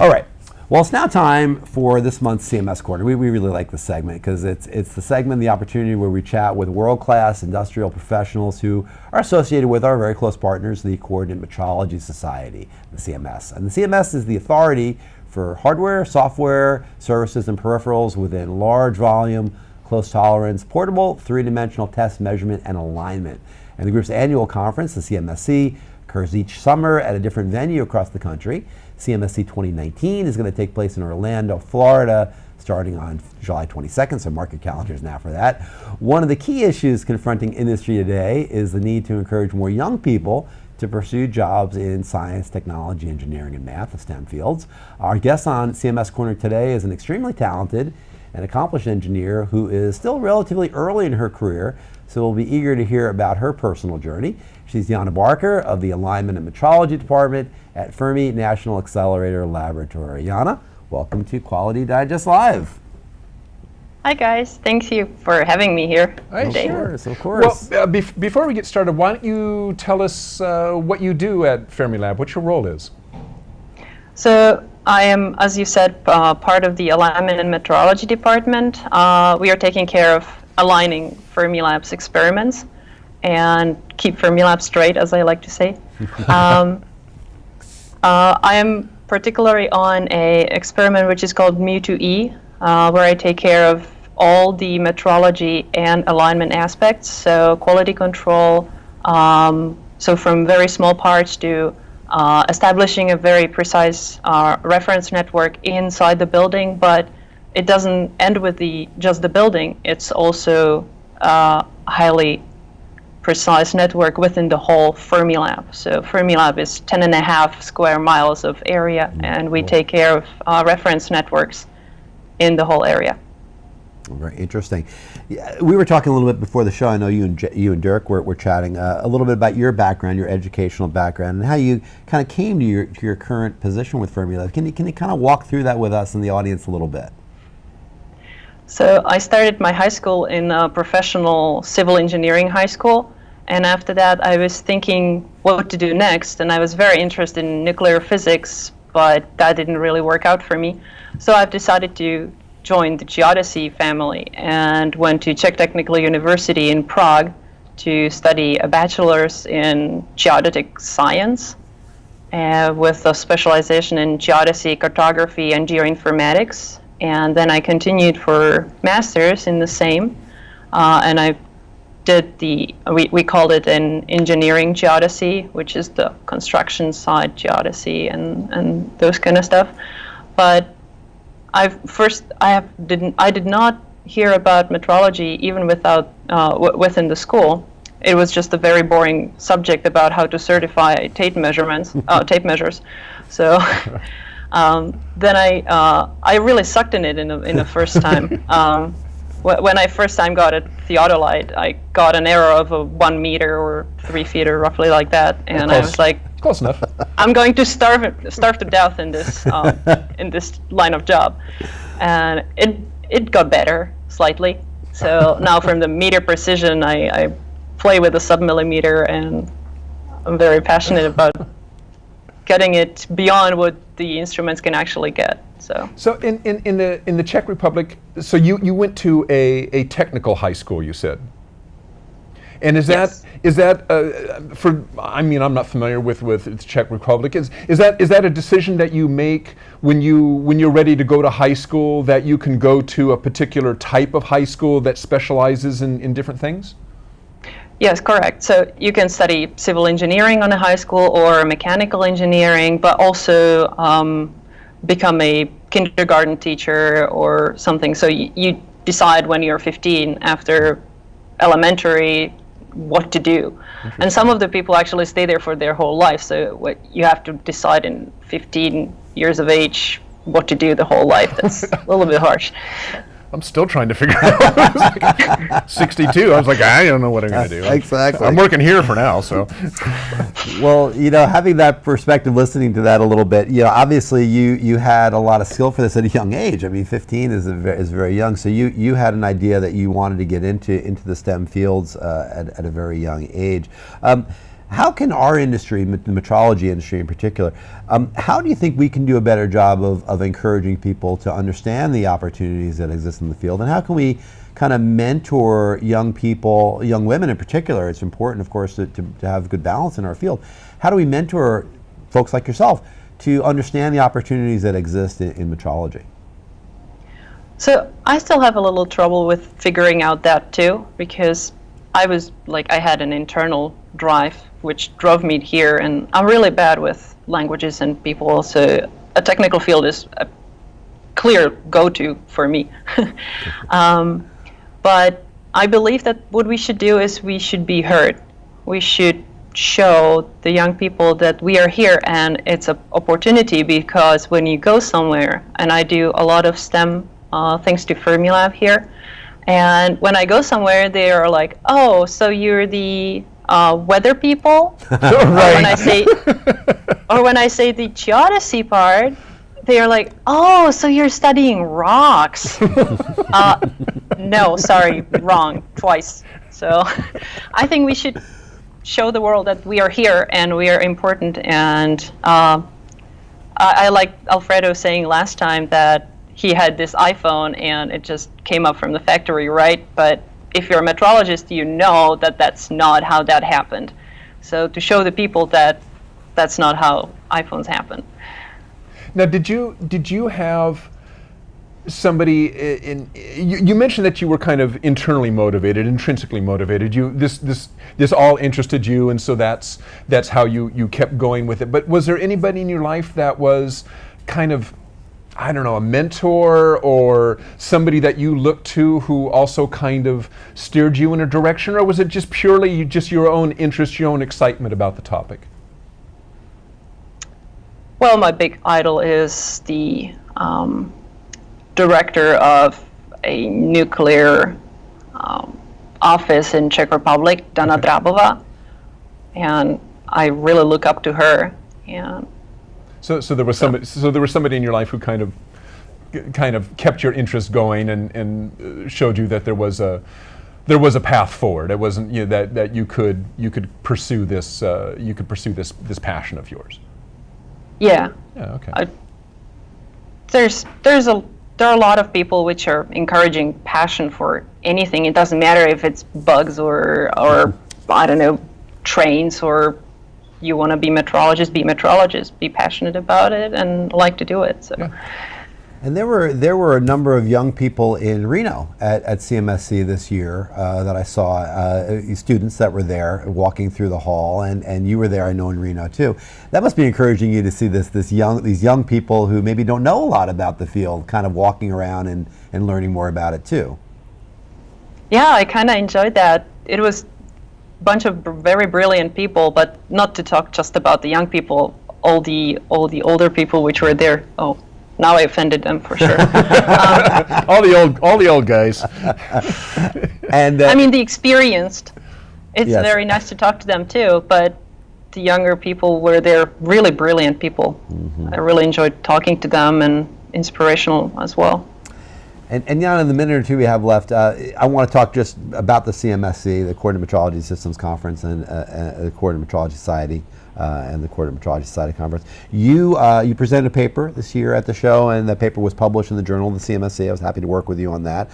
All right. Well, it's now time for this month's CMS Corner. We really like this segment because it's the segment, the opportunity where we chat with world-class industrial professionals who are associated with our very close partners, the Coordinate Metrology Society, the CMS. And the CMS is the authority for hardware, software, services, and peripherals within large volume, close tolerance, portable, three-dimensional test, measurement, and alignment. And the group's annual conference, the CMSC, occurs each summer at a different venue across the country. CMSC 2019 is going to take place in Orlando, Florida, starting on July 22nd, so mark your calendars now for that. One of the key issues confronting industry today is the need to encourage more young people to pursue jobs in science, technology, engineering, and math, the STEM fields. Our guest on CMS Corner today is an extremely talented and accomplished engineer who is still relatively early in her career, so we'll be eager to hear about her personal journey. She's Jana of the Alignment and Metrology Department at Fermi National Accelerator Laboratory. Jana, welcome to Quality Digest Live. Hi guys, thank you for having me here today. Of course. Well, before we get started, why don't you tell us what you do at Fermi Lab, what your role is? So I am, as you said, part of the Alignment and Metrology Department. We are taking care of aligning Fermi Lab's experiments and keep Fermi Lab straight, as I like to say. I am particularly on a experiment which is called mu2e, where I take care of all the metrology and alignment aspects, so quality control, so from very small parts to establishing a very precise reference network inside the building, but it doesn't end with just the building. It's also highly precise network within the whole Fermi Lab. So Fermi Lab is 10.5 square miles of area, and we take care of reference networks in the whole area. Very interesting. Yeah, we were talking a little bit before the show. I know you and Dirk were chatting a little bit about your background, your educational background, and how you kind of came to your current position with Fermi Lab. Can you kind of walk through that with us and the audience a little bit? So I started my high school in a professional civil engineering high school, and after that I was thinking what to do next, and I was very interested in nuclear physics, but that didn't really work out for me. So I've decided to join the geodesy family and went to Czech Technical University in Prague to study a bachelor's in geodetic science with a specialization in geodesy, cartography, and geoinformatics. And then I continued for master's in the same, and I did we called it an engineering geodesy, which is the construction side geodesy and those kind of stuff. But I did not hear about metrology even within the school. It was just a very boring subject about how to certify tape measurements, tape measures. So. Then I really sucked in it in the first time. When I first time got a theodolite, I got an error of 1 meter or 3 feet or roughly like that, and I was like, close enough. I'm going to starve to death in this in this line of job, and it got better slightly. So now from the meter precision, I play with the submillimeter, and I'm very passionate about getting it beyond what the instruments can actually get. So in the Czech Republic, so you went to a technical high school, you said, and is that for? I mean, I'm not familiar with the Czech Republic. Is that a decision that you make when you're ready to go to high school, that you can go to a particular type of high school that specializes in different things? Yes, correct. So you can study civil engineering on a high school or mechanical engineering, but also become a kindergarten teacher or something. So you decide when you're 15 after elementary what to do. And some of the people actually stay there for their whole life. So what you have to decide in 15 years of age what to do the whole life. That's a little bit harsh. I'm still trying to figure out. I was like 62. I was like, I don't know what I'm going to do. Exactly. I'm working here for now, so. Well, having that perspective, listening to that a little bit, obviously you had a lot of skill for this at a young age. I mean, 15 is very young. So you had an idea that you wanted to get into the STEM fields at a very young age. How can our industry, the metrology industry in particular, how do you think we can do a better job of encouraging people to understand the opportunities that exist in the field? And how can we kind of mentor young people, young women in particular? It's important, of course, to have good balance in our field. How do we mentor folks like yourself to understand the opportunities that exist in metrology? So I still have a little trouble with figuring out that too, because I had an internal drive which drove me here, and I'm really bad with languages and people, so a technical field is a clear go-to for me. But I believe that what we should do is we should be heard. We should show the young people that we are here, and it's an opportunity, because when you go somewhere, and I do a lot of STEM things to Fermilab here, and when I go somewhere, they are like, "Oh, so you're the weather people?" Right. Or when I say the geodesy part, they are like, "Oh, so you're studying rocks?" No, sorry, wrong, twice. So I think we should show the world that we are here and we are important. And I like Alfredo saying last time that he had this iPhone and it just came up from the factory, right? But if you're a metrologist, you know that that's not how that happened. So to show the people that that's not how iPhones happen. Now, did you have somebody you mentioned that you were kind of internally motivated, intrinsically motivated. This all interested you, and so that's how you kept going with it. But was there anybody in your life that was kind of, I don't know, a mentor or somebody that you looked to who also kind of steered you in a direction, or was it just purely just your own interest, your own excitement about the topic? Well, my big idol is the director of a nuclear office in Czech Republic, Jana Drabova, and I really look up to her. And so there was somebody in your life who kind of kept your interest going and showed you that there was a path forward. It wasn't, you know, that you could pursue this this passion of yours. Yeah. Yeah. Okay. There are a lot of people which are encouraging passion for anything. It doesn't matter if it's bugs or I don't know, trains, or you want to be metrologist, be passionate about it and like to do it. So. Yeah. And there were a number of young people in Reno at CMSC this year that I saw, students that were there walking through the hall, and you were there, I know, in Reno too. That must be encouraging you to see these young people who maybe don't know a lot about the field kind of walking around and learning more about it too. Yeah, I kind of enjoyed that. It was a bunch of very brilliant people, but not to talk just about the young people, all the older people which were there. Oh. Now I offended them for sure. all the old guys. And I mean, the experienced. It's yes. very nice to talk to them too, but the younger people were there, really brilliant people. Mm-hmm. I really enjoyed talking to them, and inspirational as well. And Jana, in the minute or two we have left, I want to talk just about the CMSC, the Coordinated Metrology Systems Conference, and the Coordinated Metrology Society. And the Coordinated Metrology Society Conference. You presented a paper this year at the show, and the paper was published in the Journal of the CMSC. I was happy to work with you on that.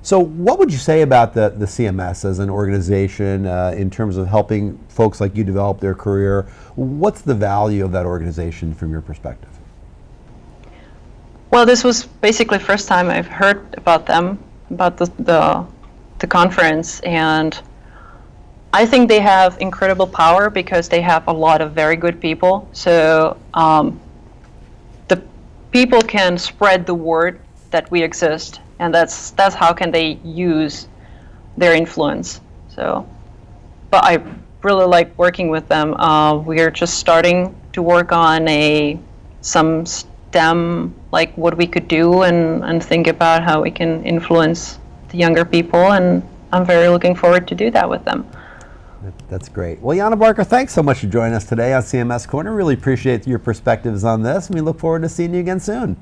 So what would you say about the CMS as an organization in terms of helping folks like you develop their career? What's the value of that organization from your perspective? Well, this was basically the first time I've heard about them, about the conference, and I think they have incredible power because they have a lot of very good people. So the people can spread the word that we exist, and that's how can they use their influence. So, but I really like working with them. We are just starting to work on some STEM, like what we could do, and think about how we can influence the younger people, and I'm very looking forward to do that with them. That's great. Well, Jana Barker, thanks so much for joining us today on CMS Corner. Really appreciate your perspectives on this, and we look forward to seeing you again soon.